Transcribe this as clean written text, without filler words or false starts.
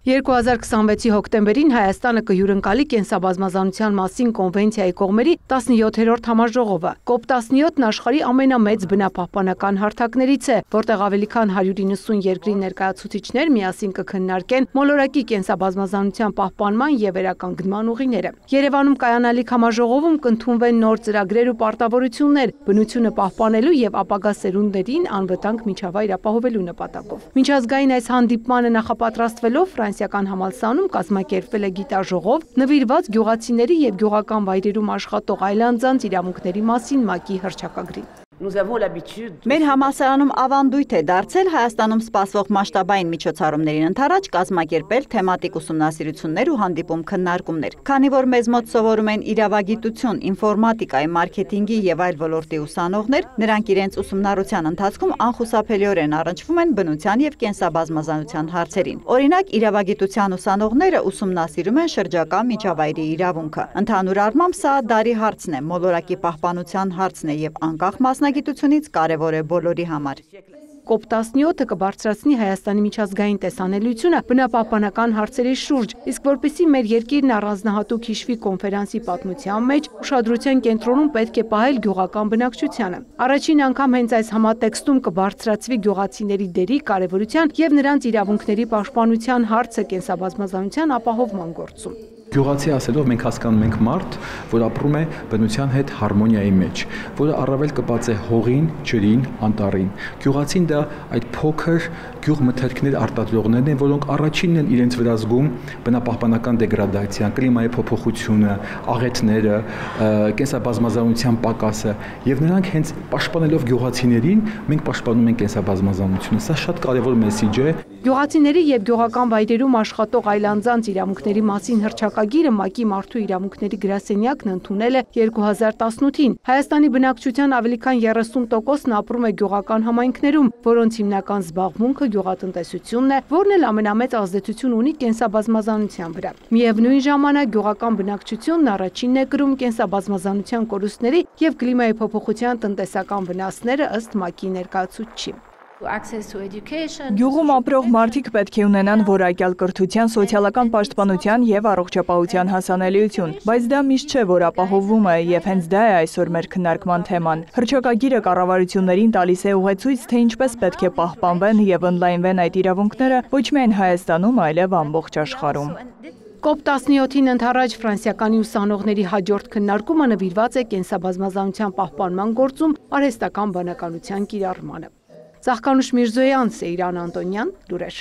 2026-ի հոկտեմբերին Հայաստանը կհյուրընկալի կենսաբազմազանության մասին կոնվենցիայի կողմերի 17-րդ համաժողովը։ COP17-ն աշխարհի ամենամեծ բնապահպանական հարթակներից է, որտեղ ավելի քան 190 երկրի ներկայացուցիչներ միասին կքննարկեն մոլորակի կենսաբազմազանության պահպանման և վերականգնման ուղիները։ Երևանում կայանալիք համաժողովում կընդունվեն նոր ծրագրեր ու պարտավորություններ բնությունը պահպանելու և ապագա սերունդներին անվտանգ միջավայր ապահովելու նպատակով։ Միջազգային այս հանդիպմանը նախապատրաստվելով Ֆրանսիական համալսարանում կազմակերպվել է գիտաժողով նվիրված գյուղացիների և գյուղական վայրերում աշխատող այլանդզանց իրավունքների մասին ՄԱԿ-ի հռչակագրին։ Մեր համալսարանում ավանդույթ է դարձել Հայաստանում սպասվող մասշտաբային միջոցառումներին ընդառաջ կազմակերպել թեմատիկ ուսումնասիրություններ ու հանդիպում քննարկումներ։ Քանի որ մեզ մոտ սովորում են իրավագիտություն, ինֆորմատիկայի, մարքեթինգի և այլ ոլորտի ուսանողներ, նրանք իրենց ուսումնառության ընթացքում անխուսափելիորեն առնչվում են բնության և կենսաբազմազանության հարցերին։ Օրինակ, իրավագիտության ուսանողները ուսումնասիրում են շրջակա միջավայրի իրավունքը։ Ընդհանուր առմամբ սա դարի հարցն է, մոլորակի պահպանության հարցն է և անկախ մասնագիտությունից կարևոր է բոլորի համար։ COP17-ը կբարձրացնի Հայաստանի միջազգային տեսանելիությունը բնապահպանական հարցերի շուրջ, իսկ որպեսզի մեր երկիրն առանձնահատուկ հիշվի կոնֆերանսի պատմության մեջ, ուշադրության կենտրոնում պետք է պահել գյուղական բնակչությանը։ Առաջին անգամ հենց այս համատեքստում կբարձրացվի գյուղացիների դերի կարևորության և նրանց իրավունքների պաշտպանության հարցը կենսաբազմազանության ապահովման գործում։ Գյուղացի ասելով մենք հասկանում ենք մարդ, որ ապրում է բնության հետ հարմոնիայի մեջ, որը առավել կպած է հողին, ջրին, անտառին։ Գյուղացին դա այդ փոքր գյուղմթերքներ արտադրողներն են, որոնք առաջինն են իրենց վրա զգում բնապահպանական դեգրադացիան, կլիմայի փոփոխությունը, աղետները, կենսաբազմազանության պակասը, եւ նրանք հենց պաշտպանելով գյուղացիներին, մենք պաշտպանում ենք կենսաբազմազանությունը։ Սա շատ կարևոր մեսիջ է։ Գյուղացիների եւ գյուղական վայրերում աշխատող այլանդզանց իրավունքների մասին հռչակագիրը ՄԱԿ-ի մարդու իրավունքների գրասենյակն ընդունել է 2018-ին։ Հայաստանի բնակչության ավելի քան 30%-ն ապրում է գյուղական համայնքներում, որոնց հիմնական զբաղմունքը գյուղատնտեսությունն է, որն էլ ամենամեծ ազդեցություն ունի կենսաբազմազանության վրա։ Միևնույն ժամանակ գյուղական բնակչությունն առաջինն է կրում կենսաբազմազանության կորուստների եւ կլիմայի փոփոխության տնտեսական վնասները ըստ ՄԱԿ-ի ներկայացուցչի։ Գյուղում ապրող մարդիկ պետք է ունենան որակյալ կրթության, սոցիալական պաշտպանության և առողջապահության հասանելիություն, բայց դա միշտ չէ, որ ապահովվում է, և հենց դա է այսօր մեր քննարկման թեման։ Հռչակագիրը կառավարություններին տալիս է ուղեցույց, թե ինչպես պետք է պահպանվեն և ընդլայնվեն այդ իրավունքները ոչ միայն Հայաստանում, այլև ամբողջ աշխարհում։ COP17-ին ընդառաջ ֆրանսիականի ուսանողների հաջորդ քննարկումը նվիրված է կենսաբազմազանության պահպանման գործում արհեստական բանականության կիրառմանը։ Ծաղկանուշ Միրզոյան, Սեյրան Անտոնյան, լուրեր։